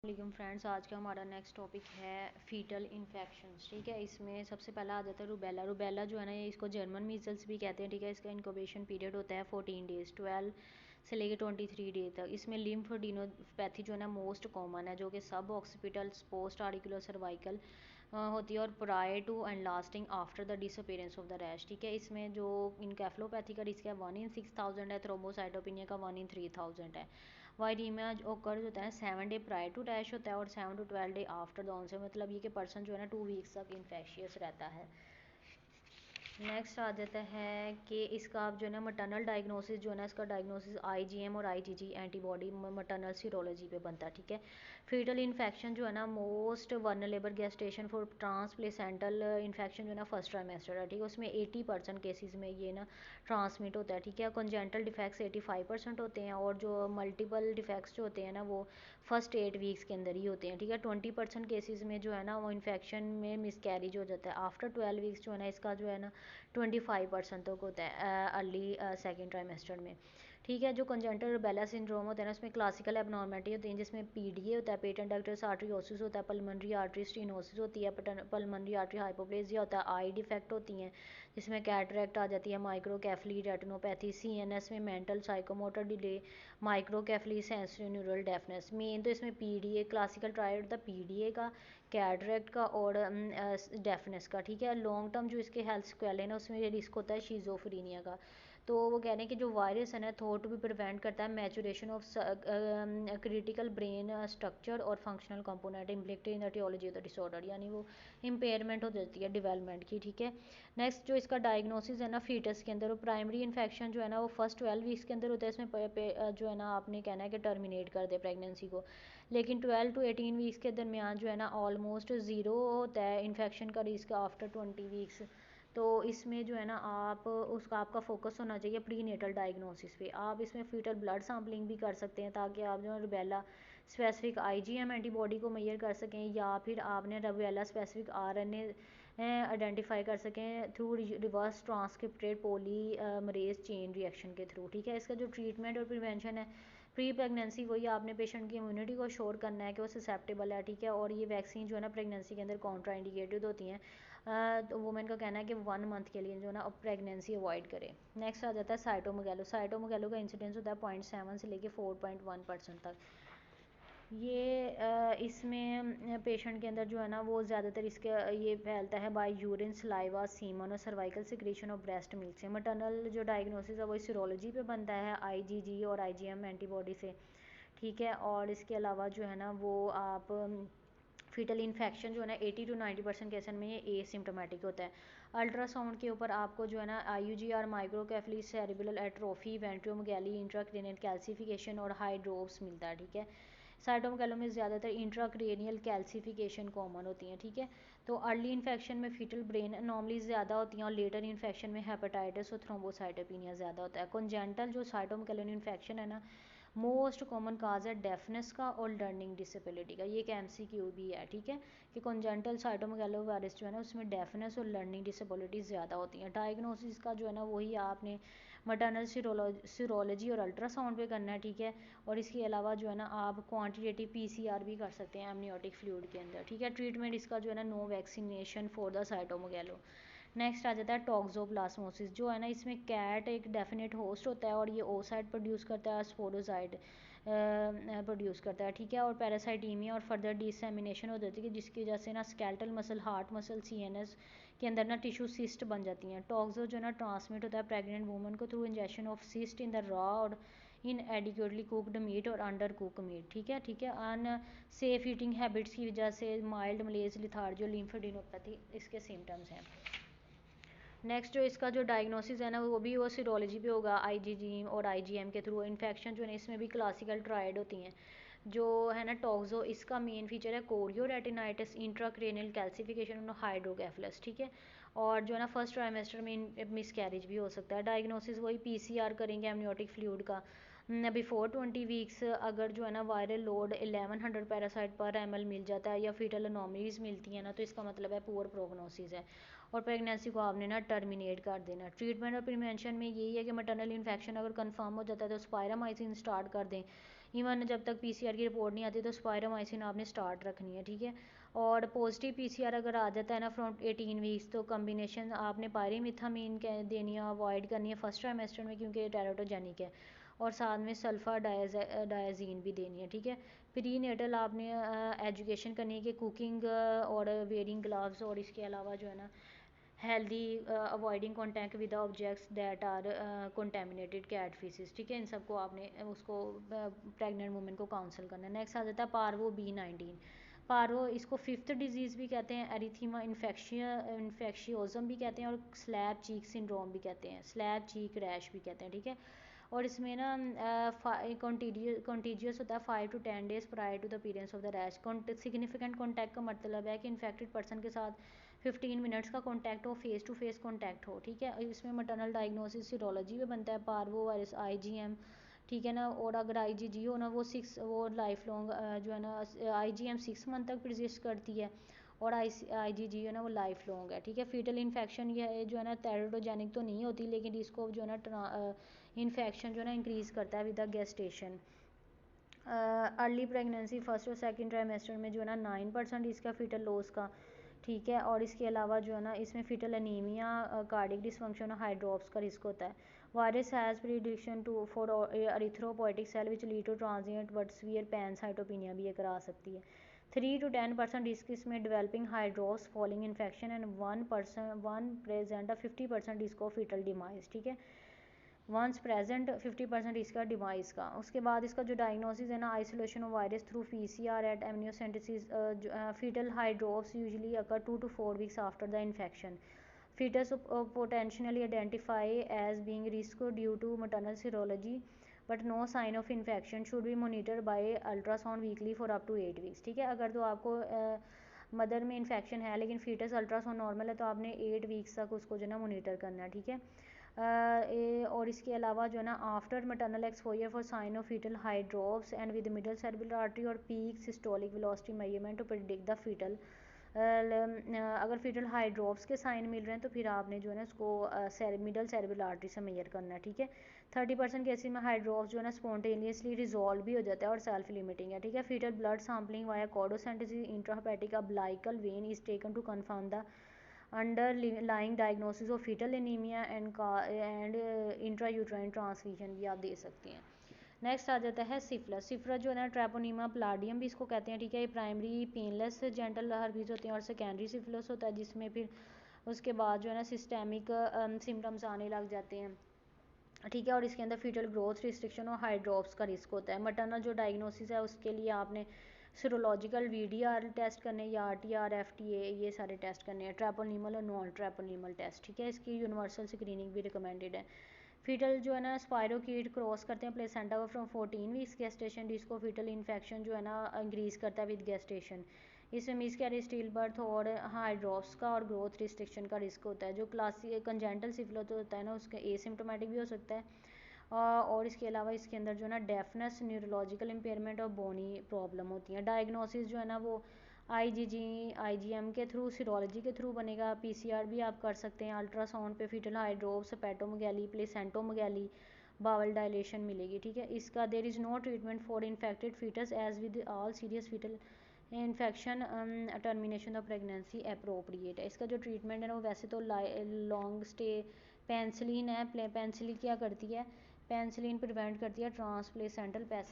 वालेकुम फ्रेंड्स, आज का हमारा नेक्स्ट टॉपिक है फीटल इन्फेक्शंस। ठीक है, इसमें सबसे पहला आ जाता है रूबेला। रूबेला जो है ना, ये इसको जर्मन मीजल्स भी कहते हैं। ठीक है, इसका इनक्यूबेशन पीरियड होता है 14 डेज़, 12 से लेकर 23 डे तक। इसमें लिम्फोडिनोपैथी जो है ना मोस्ट कॉमन है, जो कि सब ऑक्सीपिटल पोस्ट आर्टिकुलर सर्वाइकल होती है और prior to and lasting after the disappearance of the rash. ठीक है, इसमें जो इनकेफ्लोपैथी का रिस्क है 1 in 6000 है, थ्रोम्बोसाइटोपिनिया का 1 in 3000 है। वाइरीमिया ओकर होता है 7 डे प्रायर टू रैश होता है और 7 to 12 day after the onset, मतलब ये कि पर्सन जो है ना 2 वीक्स तक इन्फेक्शियस रहता है। नेक्स्ट आ जाता है कि इसका आप जो है ना मटर्नल डायग्नोसिस जो है ना, इसका डायग्नोसिस आईजीएम और आईजीजी एंटीबॉडी मटर्नल सीरोलॉजी पे बनता है। ठीक है, फीटल इन्फेक्शन जो है ना most vulnerable gestation for ट्रांसप्लेसेंटल infection जो है ना फर्स्ट ट्राइमेस्टर है। ठीक है, उसमें 80% केसेस में ये ना ट्रांसमिट होता है। ठीक है, कंजेंटल डिफेक्ट्स 85% होते हैं और जो मल्टीपल डिफेक्ट्स जो होते हैं ना वो फर्स्ट 8 वीक्स के अंदर ही होते हैं। ठीक है, 20% केसेस में जो है ना वो इन्फेक्शन में मिसकैरेज हो जाता है। आफ्टर 12 वीक्स जो है ना इसका जो है ना 25% तक होता है अर्ली सेकेंड ट्राइमेस्टर में। ठीक है, जो कंजेंटल रूबेला सिंड्रोम होता है ना उसमें क्लासिकल एबनॉर्मेलिटी होती है, जिसमें पीडीए होता है, पेटेंट डक्टस आर्टरीओसिस होता है, पल्मोनरी आर्टरी स्टेनोसिस होती है, पल्मोनरी आर्टरी हाइपोप्लेजिया होता है, आई डिफेक्ट होती हैं जिसमें कैटरेक्ट आ जाती है, माइक्रोकेफली रेटिनोपैथी, सीएनएस में mental psychomotor delay, microcephaly sensory neural deafness. Main तो इसमें पीडीए क्लासिकल ट्रायल होता है पीडीए का, कैटरेक्ट का और डेफनेस का। ठीक है, लॉन्ग टर्म जो इसके हेल्थ स्क्वेल है ना उसमें रिस्क होता है शीजोफ्रीनिया का। तो वो कह रहे हैं कि जो वायरस है ना थॉट टू भी प्रिवेंट करता है maturation of critical brain structure और functional component implicated in the aetiology of the disorder, यानी वो इम्पेयरमेंट हो जाती है डेवलपमेंट की। ठीक है, नेक्स्ट जो इसका डायग्नोसिस है ना फीटस के अंदर, वो प्राइमरी इन्फेक्शन जो है ना वो फर्स्ट 12 वीक्स के अंदर होता है। इसमें जो है ना आपने कहना है कि टर्मिनेट कर दे प्रेगनेंसी को, लेकिन 12 to 18 वीक्स के दरमियान जो है ना ऑलमोस्ट ज़ीरो होता है इन्फेक्शन का रिस्क आफ्टर 20 वीक्स। तो इसमें जो है ना आपका फोकस होना चाहिए प्री नेटल डायग्नोसिस पे। आप इसमें फीटल ब्लड सैम्पलिंग भी कर सकते हैं ताकि आप जो है रुबेला स्पेसिफिक आईजीएम एंटीबॉडी को मेजर कर सकें, या फिर आपने रुबेला स्पेसिफिक आरएनए आइडेंटिफाई कर सकें through reverse transcripted polymerase chain reaction के थ्रू। ठीक है, इसका जो ट्रीटमेंट और प्रिवेंशन है प्री प्रेगनेंसी वही आपने पेशेंट की इम्यूनिटी को श्योर करना है कि वो ससेप्टेबल है। ठीक है, और ये वैक्सीन जो है ना प्रेगनेंसी के अंदर कॉन्ट्रा इंडिकेटेड होती हैं। तो वुमेन का कहना है कि 1 मंथ के लिए जो है ना प्रेगनेंसी अवॉइड करें। नेक्स्ट आ जाता है साइटोमेगालो। साइटोमेगालो का इंसिडेंस होता है 0.7 से लेके 4.1% तक। ये इसमें पेशेंट के अंदर जो है ना वो ज़्यादातर इसके ये फैलता है बाय यूरिन, सलाइवा, सीमन और सर्वाइकल सिक्रीशन और ब्रेस्ट मिल्क से। मटर्नल जो डायग्नोसिस है वो सीरोलॉजी पे बनता है आईजीजी और आईजीएम एंटीबॉडी से। ठीक है, और इसके अलावा जो है ना वो आप फीटल इन्फेक्शन जो है ना 80 to 90% केसन में ये एसिम्टोमेटिक होता है। अल्ट्रासाउंड के ऊपर आपको जो है ना IUGR, microcephaly, cerebral atrophy, ventriculomegaly, intracranial calcification और हाइड्रोप्स मिलता है। ठीक है, साइटोमेगालो में ज़्यादातर इंट्राक्रेनियल कैल्सिफिकेशन कॉमन होती हैं। ठीक है, तो अर्ली इन्फेक्शन में फीटल ब्रेन अनोमली ज़्यादा होती हैं और लेटर इन्फेक्शन में हेपेटाइटिस और थ्रोम्बोसाइटोपिनिया ज़्यादा होता है। कंजेंटल जो साइटोमेगालो इन्फेक्शन है ना मोस्ट कॉमन काज है डेफनेस का और लर्निंग डिसेबिलिटी का। ये एक एमसीक्यू भी है। ठीक है, कि कंजेंटल साइटोमेगालो वायरस जो है ना उसमें डेफनेस और लर्निंग डिसेबिलिटी ज़्यादा होती हैं। डायग्नोसिस का जो है ना वही आपने मटर्नल सीरोलॉजी और अल्ट्रासाउंड पे करना है। ठीक है, और इसके अलावा जो है ना आप क्वान्टिटेटिव पीसीआर भी कर सकते हैं एमनियोटिक फ्लूइड के अंदर। ठीक है, ट्रीटमेंट इसका जो है ना no vaccination for the cytomegalo. Next आ जाता है टॉक्सोप्लाज्मोसिस जो है ना, इसमें कैट एक डेफिनेट होस्ट होता है और ये ओसाइड प्रोड्यूस करता है, स्पोरोसाइड प्रोड्यूस करता है। ठीक है, और पैरासाइटीमिया और फर्दर डिसएमिनेशन हो जाती है जिसकी वजह से ना skeletal muscle, heart muscle, CNS के अंदर ना टिश्यू सिस्ट बन जाती हैं। टॉक्सो जो है ना ट्रांसमिट होता है प्रेग्नेंट वूमन को through injection of cyst in the raw और इन एडिक्वेटली कुकड मीट और अंडर कुक मीट। ठीक है, अनसेफ ईटिंग हैबिट्स की वजह से माइल्ड मलेज, लिथार्जी और लिम्फोडिनोपैथी इसके सिम्टम्स हैं। नेक्स्ट जो इसका जो डायग्नोसिस है ना वो सीरोलॉजी पे होगा आईजीजी और आईजीएम के थ्रू। इन्फेक्शन जो है इसमें भी क्लासिकल ट्रायड होती हैं। जो है ना टॉक्सो, इसका मेन फीचर है कोरियो रेटिनाइटिस, इंट्राक्रेनियल कैल्सिफिकेशन और हाइड्रोकेफलस। ठीक है, और जो है ना फर्स्ट ट्राइमेस्टर में मिसकैरेज भी हो सकता है। डायग्नोसिस वही पीसीआर करेंगे एमनियोटिक फ्लूइड का बिफोर 20 वीक्स। अगर जो है ना वायरल लोड 1100 पैरासाइट पर एमएल मिल जाता है या फीटल अनोमलीज मिलती है ना तो इसका मतलब है पुअर प्रोग्नोसिस है और प्रेगनेंसी को आपने ना टर्मिनेट कर देना। ट्रीटमेंट और प्रिवेंशन में यही है कि मटर्नल इन्फेक्शन अगर कंफर्म हो जाता है तो स्पायरामाइसिन स्टार्ट कर दें, इवन जब तक पीसीआर की रिपोर्ट नहीं आती तो स्पायरोमाइसिन आपने स्टार्ट रखनी है, ठीक है। और पॉजिटिव पीसीआर अगर आ जाता है ना फ्रॉम 18 वीक्स तो कम्बिनेशन आपने पायरीमिथामीन देनी है, अवॉइड करनी है फर्स्ट ट्राइमेस्टर में क्योंकि टेराटोजेनिक है, और साथ में सल्फा डायजीन भी देनी है, ठीक है। प्री नेटल आपने एजुकेशन करनी है कि कुकिंग और वेयरिंग ग्लव्स, और इसके अलावा जो है ना healthy avoiding contact with objects that are contaminated cat faeces, ठीक है। इन सबको आपने उसको प्रेग्नेंट वुमेन को काउंसल करना है। नेक्स्ट आ जाता है पार्वो B19। पार्वो इसको फिफ्थ डिजीज़ भी कहते हैं, एरिथीमा इन्फेक्शियोजम भी कहते हैं, और स्लैब चीक सिंड्रोम भी कहते हैं, स्लैब चीक रैश भी कहते हैं, ठीक है। और इसमें ना कॉन्टीजियस होता है 5 to 10 days prior to the appearance of the rash. Significant contact का मतलब है कि इन्फेक्टेड पर्सन के साथ 15 मिनट्स का कॉन्टैक्ट हो, फेस टू फेस कॉन्टैक्ट हो, ठीक है। इसमें मटरनल डायग्नोसिस सीरोलॉजी में बनता है पार्वो वायरस IgM, ठीक है ना। और अगर IgG हो ना वो लाइफ लॉन्ग जो है ना IgM 6 मंथ तक प्रजिस्ट करती है, और IgG है ना वो लाइफ लॉन्ग है, ठीक है। फीटल इन्फेक्शन ये जो है ना टेराटोजेनिक तो नहीं होती, लेकिन इसको जो है ना इन्फेक्शन जो है ना इंक्रीज़ करता है with the gestation. Early pregnancy first और सेकंड ट्राइमेस्टर में जो है ना 9% इसका फीटल लॉस का, ठीक है। और इसके अलावा जो है ना इसमें फीटल एनीमिया, कार्डिक डिसफंक्शन और हाइड्रोप्स का रिस्क होता है। Virus has prediction to for erythropoietic cell which lead to transient but severe pancytopenia भी ये करा सकती है। 3 to 10% रिस्क इसमें developing hydrops following infection, and 1 present 50% risk of foetal demise, ठीक है। वंस प्रेजेंट 50% इसका डिवाइस का। उसके बाद इसका जो डायग्नोसिस है ना isolation of virus through PCR at amniocentesis, fetal hydrops usually occur 2 to 4 weeks after the infection. fetus potentially identify as being risk due to maternal serology but no sign of infection should be monitored by ultrasound weekly for up to 8 weeks, ठीक है। अगर तो आपको mother में infection है लेकिन foetus ultrasound normal है तो आपने 8 वीक्स तक उसको जो है ना मोनीटर करना है, ठीक है। और इसके अलावा जो है ना after maternal exposure for sign of foetal hydrops and with middle cerebral artery और peak systolic velocity measurement to predict the foetal, अगर फीटल हाइड्रोप्स के साइन मिल रहे हैं तो फिर आपने जो है ना उसको मिडल सेरेब्रल आर्टरी से मेजर करना है, ठीक है। 30% केसेस में हाइड्रोप्स जो है ना स्पॉन्टेनियसली रिजॉल्व भी हो जाता है और सेल्फ लिमिटिंग है, ठीक है। Foetal blood sampling via cordocentesis intrahepatic umbilical vein is taken to confirm the underlying diagnosis of foetal anaemia and intrauterine transfusion भी आप दे सकते हैं। नेक्स्ट आ जाता है सिफिलिस। सिफिलिस जो है ना ट्रैपोनीमा प्लाडियम भी इसको कहते हैं, ठीक है। ये प्राइमरी पेनलेस जेंटल हर्पीज होते हैं, और सेकेंडरी सिफिलिस होता है जिसमें फिर उसके बाद जो है ना सिस्टेमिक सिम्टम्स आने लग जाते हैं, ठीक है। और इसके अंदर फीटल ग्रोथ रिस्ट्रिक्शन और हाइड्रोप्स का रिस्क होता है। मटरनल जो डायग्नोसिस है उसके लिए आपने सीरोलॉजिकल VDR टेस्ट करने या RTR FTA ये सारे टेस्ट करने हैं, ट्रैपोनीमल और नॉन ट्रैपोनीमल टेस्ट, ठीक है। इसकी यूनिवर्सल स्क्रीनिंग भी रिकमेंडेड है। फीटल जो है ना स्पायरोकीट क्रॉस करते हैं प्लेसेंटा को फ्रॉम 14 वीक्स गेस्टेशन, जिसको फीटल इन्फेक्शन जो है ना इंक्रीज करता है विद गेस्टेशन। इसमें मिसकैरेज, स्टील बर्थ और हाइड्रोप्स का और ग्रोथ रिस्ट्रिक्शन का रिस्क होता है। जो क्लासिक कंजेंटल सिफिलिस होता है ना उसका एसिम्टोमेटिक भी हो सकता है, और इसके अलावा इसके अंदर जो है ना डेफनेस, न्यूरोलॉजिकल इम्पेयरमेंट और बोनी प्रॉब्लम होती हैं। डायग्नोसिस जो है ना वो IgM के थ्रू, सीरोलॉजी के थ्रू बनेगा, PCR भी आप कर सकते हैं, अल्ट्रासाउंड पे foetal hydrops, hepatomegaly, placentomegaly, bowel dilation मिलेगी, ठीक है। इसका there is no treatment for infected foetus as with all serious foetal infection, termination of pregnancy appropriate है। इसका जो ट्रीटमेंट है ना वो वैसे तो लॉन्ग स्टे पेंसिलिन है। पेंसिलिन क्या करती है, पेंसिलिन प्रिवेंट करती है ट्रांसप्लेसेंटल